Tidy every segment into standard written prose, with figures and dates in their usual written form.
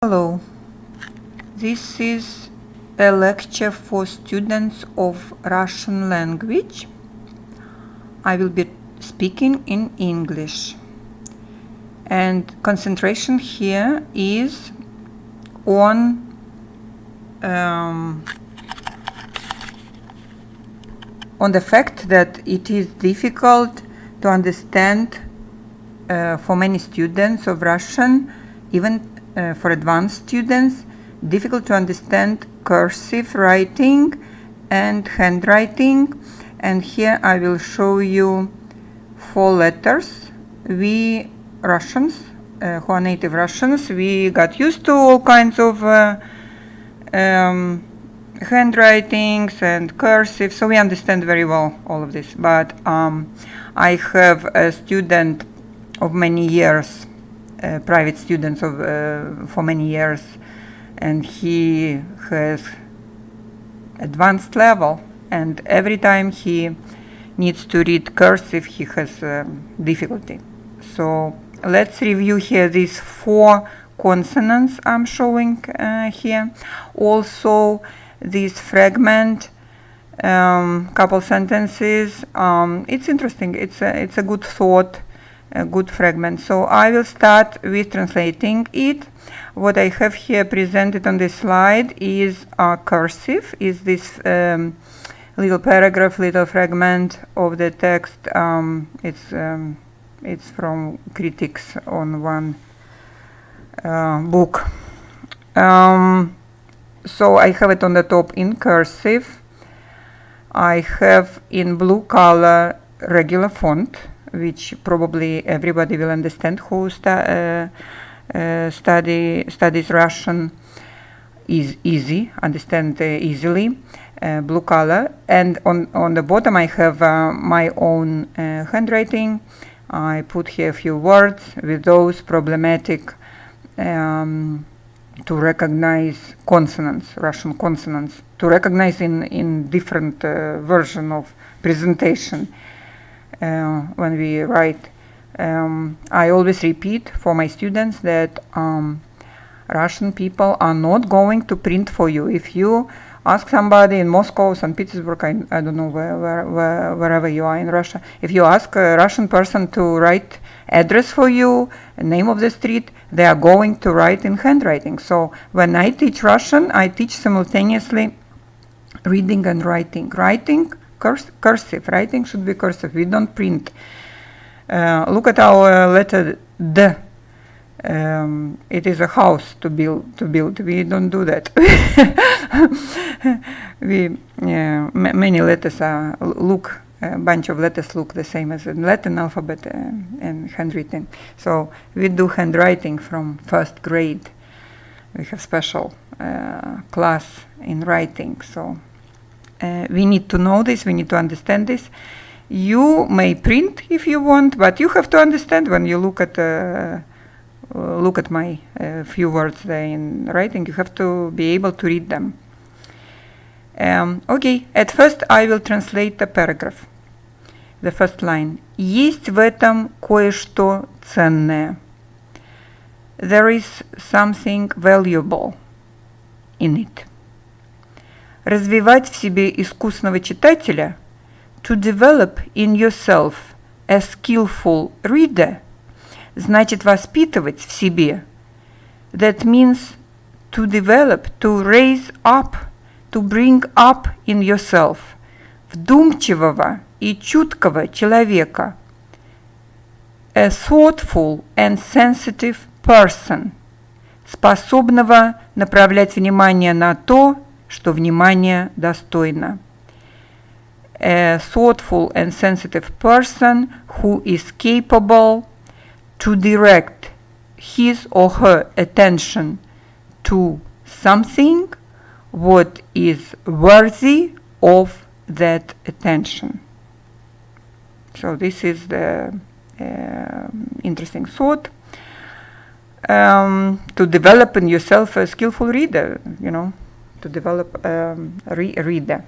Hello, this is a lecture for students of Russian language. I will be speaking in English, and concentration here is on the fact that it is difficult to understand for many students of Russian, even for advanced students, difficult to understand cursive writing and handwriting. And here I will show you 4 letters. We Russians, who are native Russians, we got used to all kinds of handwritings and cursive, so we understand very well all of this. But I have a student of many years, private students of for many years, and he has advanced level, and every time he needs to read cursive he has difficulty. So let's review here these 4 consonants I'm showing here. Also this fragment, couple sentences, it's interesting, it's a good thought, a good fragment. So I will start with translating it. What I have here presented on this slide is cursive, is this little paragraph, little fragment of the text. It's from critics on one book. So I have it on the top in cursive. I have in blue color regular font, which probably everybody will understand who studies Russian. Is easy, understand easily, blue color. And on the bottom I have my own handwriting. I put here a few words with those problematic to recognize consonants, Russian consonants, to recognize in different version of presentation. When we write, I always repeat for my students that Russian people are not going to print for you. If you ask somebody in Moscow, St. Petersburg, I don't know wherever you are in Russia, if you ask a Russian person to write address for you, name of the street, they are going to write in handwriting. So when I teach Russian, I teach simultaneously reading and writing. Writing, cursive. Writing should be cursive. We don't print. Look at our letter D. It is a house to build. We don't do that. Many letters look. A bunch of letters look the same as in Latin alphabet and handwritten. So we do handwriting from first grade. We have special class in writing. So we need to know this. We need to understand this. You may print if you want, but you have to understand when you look at my few words there in writing. You have to be able to read them. Okay, at first I will translate the paragraph. The first line. Есть в этом кое-что ценное. There is something valuable in it. Развивать в себе искусного читателя, to develop in yourself a skillful reader, значит воспитывать в себе. That means to develop, to raise up, to bring up in yourself вдумчивого и чуткого человека, a thoughtful and sensitive person, способного направлять внимание на то, что внимание достойно. A thoughtful and sensitive person who is capable to direct his or her attention to something what is worthy of that attention. So this is the interesting thought. To develop in yourself a skillful reader, to develop a reader.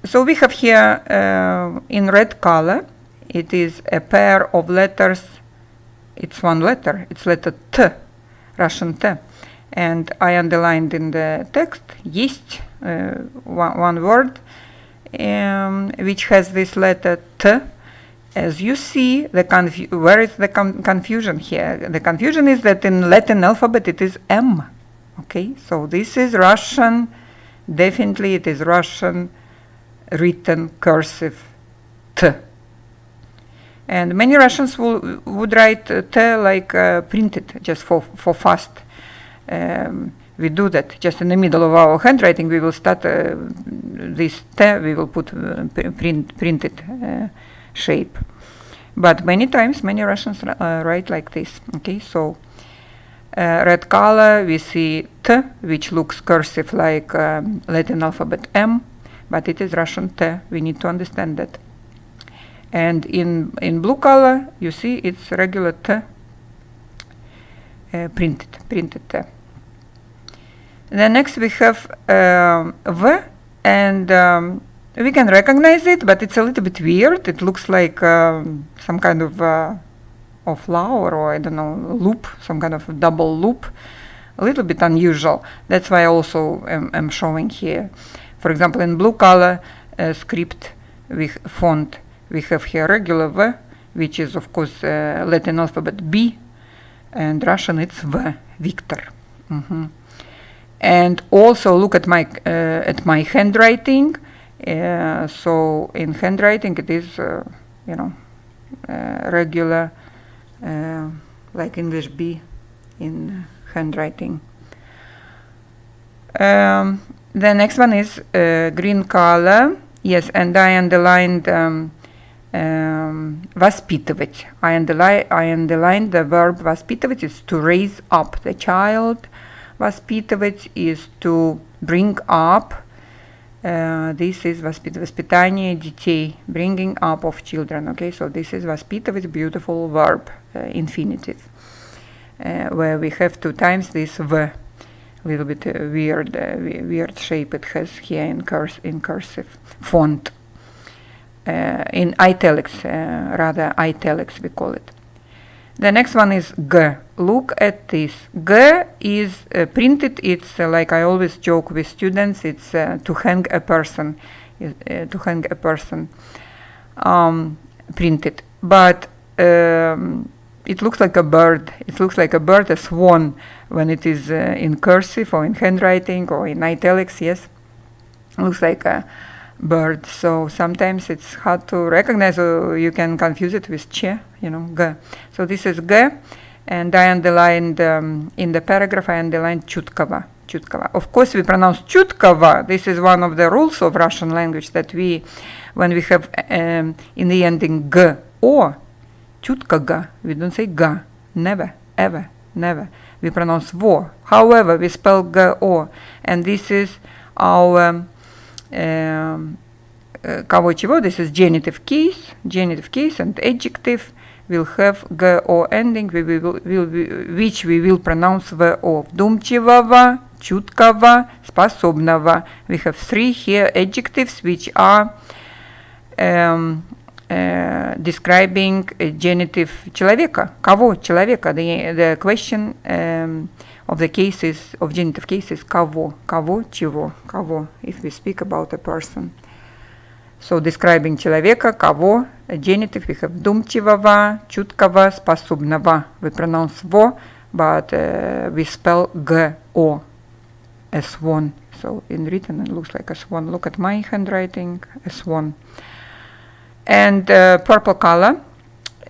So we have here in red color, it is a pair of letters it's one letter. It's letter T, Russian T. And I underlined in the text есть, one word which has this letter T. As you see, where is the confusion here? The confusion is that in Latin alphabet it is M. Okay, so this is Russian. Definitely it is Russian written cursive T. And many Russians would write T like printed, just for fast. We do that just in the middle of our handwriting. We will start this T, we will put printed shape. But many times, many Russians write like this. Okay, so red color, we see T, which looks cursive like Latin alphabet M, but it is Russian T. We need to understand that. And in blue color, you see it's regular T, printed T. Then next we have V, and we can recognize it, but it's a little bit weird. It looks like some kind of flower, or I don't know, loop, some kind of double loop. A little bit unusual. That's why I also am showing here. For example, in blue color script with font, we have here regular V, which is of course Latin alphabet B, and Russian it's V, Victor. And also look at my handwriting. So in handwriting it is regular like English B in handwriting. The next one is green color. Yes, and I underlined воспитывать. I underlined the verb воспитывать is to raise up the child. Воспитывать is to bring up. This is воспитание детей, bringing up of children. Okay, so this is воспитывать, beautiful verb, infinitive, where we have two times this V, a little bit weird shape it has here in cursive font, in italics, rather italics we call it. The next one is G. Look at this. G is printed. It's like I always joke with students. It's to hang a person. Printed. But it looks like a bird. It looks like a bird, a swan, when it is in cursive or in handwriting or in italics. Yes, it looks like a bird. So sometimes it's hard to recognize, or you can confuse it with G. G. So this is G, and I underlined in the paragraph. I underlined Chutkova. Of course, we pronounce Chutkova. This is one of the rules of Russian language, that when we have in the ending G or Chutkaga, we don't say Ga. Never, ever, never. We pronounce Vo. However, we spell G O, and this is our кого чего. This is genitive case, and adjective will have G-O ending, which we will pronounce V-O. Вдумчивого, чуткого, способного. We have three here adjectives which are describing genitive человека. Кого? Человека. The question of the cases, of genitive cases, кого? Кого, чего? Кого, if we speak about a person. So describing человека, кого, genitive, we have вдумчивого, чуткого, способного. We pronounce во, but we spell G-O, a swan. So in written it looks like a swan. Look at my handwriting, a swan. And purple color,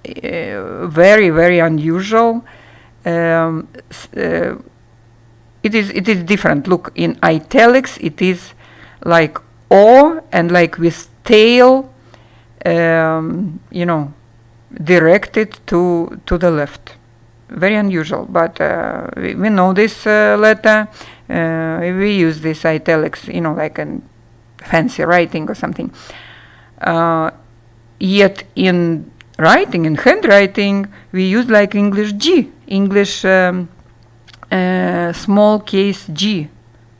very, very unusual. It is different. Look, in italics it is like O, and like with tail, directed to the left. Very unusual, but we know this letter. We use this italics, like in fancy writing or something. Yet in writing, in handwriting, we use like English G, English small case G,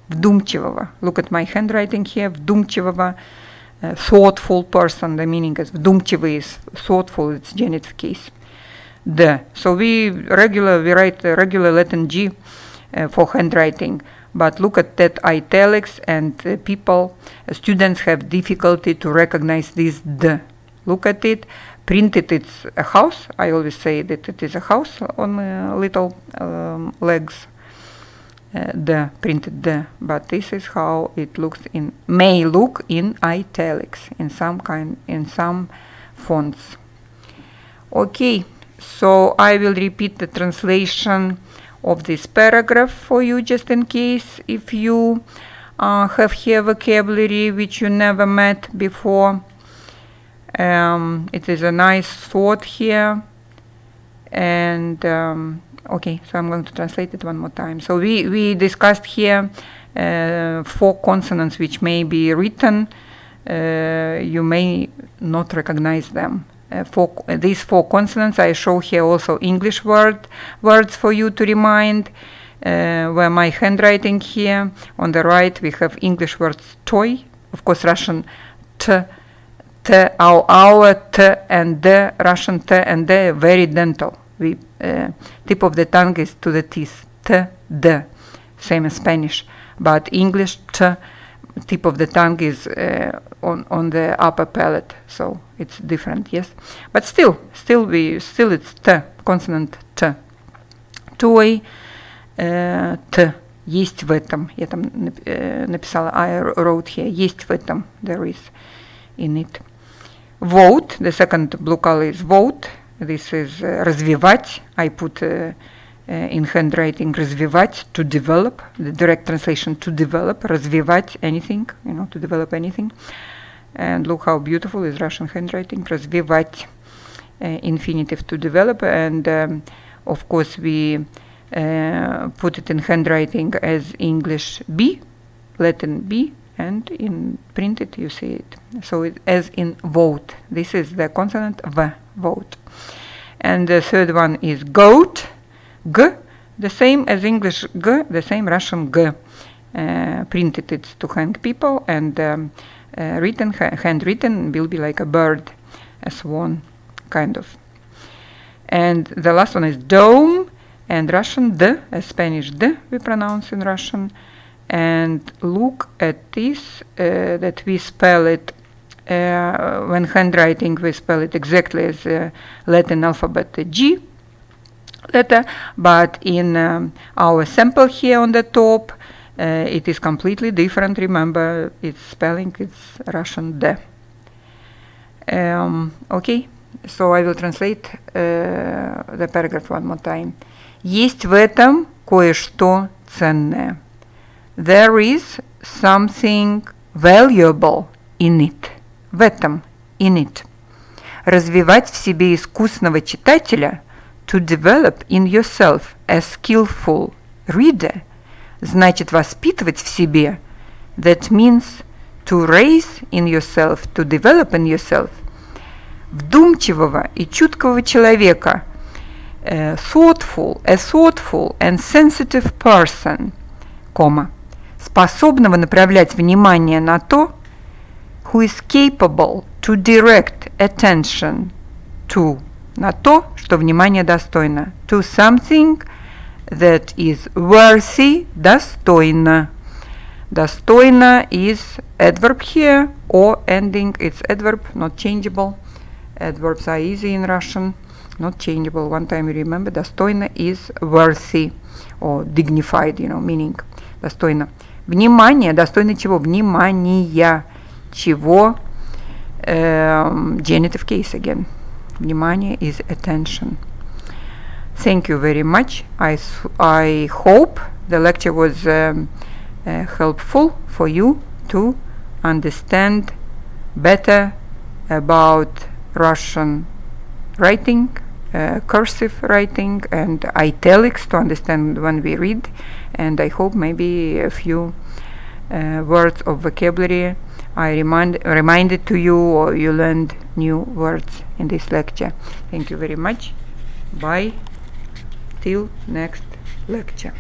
вдумчивого. Look at my handwriting here, вдумчивого, thoughtful person. The meaning is вдумчивый is thoughtful, it's genitive case. D. So we write regular Latin G for handwriting. But look at that italics, and students have difficulty to recognize this D. Look at it. Printed, it's a house. I always say that it is a house on little legs. The printed D. But this is how it may look in italics in some fonts. Okay, so I will repeat the translation of this paragraph for you, just in case if you have here vocabulary which you never met before. It is a nice thought here, and okay, so I'm going to translate it one more time. So we discussed here 4 consonants which may be written. You may not recognize them. These 4 consonants, I show here also English words for you to remind. Where my handwriting here on the right, we have English words toy, of course Russian t, our t and d, Russian t and d, very dental. Tip of the tongue is to the teeth, t, d, same as Spanish, but English t, tip of the tongue is on the upper palate, so it's different, yes. But still it's t, consonant t. Toy, t, есть в этом. Я там написала, I wrote here, есть в этом, there is in it. Vote, the second blue color is vote. This is развивать. I put in handwriting развивать, to develop. The direct translation, to develop, развивать anything, to develop anything. And look how beautiful is Russian handwriting, развивать, infinitive, to develop. And of course we put it in handwriting as English B, Latin B, and in printed you see it. So as in vote. This is the consonant V, vote. And the third one is goat, G, the same as English G, the same Russian G. Printed it's to hang people, and handwritten will be like a bird, a swan, kind of. And the last one is dome, and Russian D, a Spanish D we pronounce in Russian. And look at this, that we spell it, when handwriting we spell it exactly as Latin alphabet G letter, but in our sample here on the top, it is completely different. Remember, its spelling is Russian D. Okay, so I will translate the paragraph one more time. Есть в этом кое-что ценное. There is something valuable in it. В этом, in it. Развивать в себе искусного читателя, to develop in yourself a skillful reader, значит воспитывать в себе, that means to raise in yourself, to develop in yourself, вдумчивого и чуткого человека, a thoughtful and sensitive person, способного направлять внимание на то, who is capable to direct attention to, на то, что внимание достойно, to something that is worthy, достойно. Достойно is adverb here, or ending, it's adverb, not changeable. Adverbs are easy in Russian, not changeable. One time you remember, достойно is worthy, or dignified, meaning. Достойно. Внимание, достойно чего? Внимания. Чего? Genitive case again. Внимание is attention. Thank you very much. I hope the lecture was helpful for you to understand better about Russian writing, cursive writing, and italics, to understand when we read. And I hope maybe a few words of vocabulary I reminded to you, or you learned new words in this lecture. Thank you very much. Bye. Till next lecture.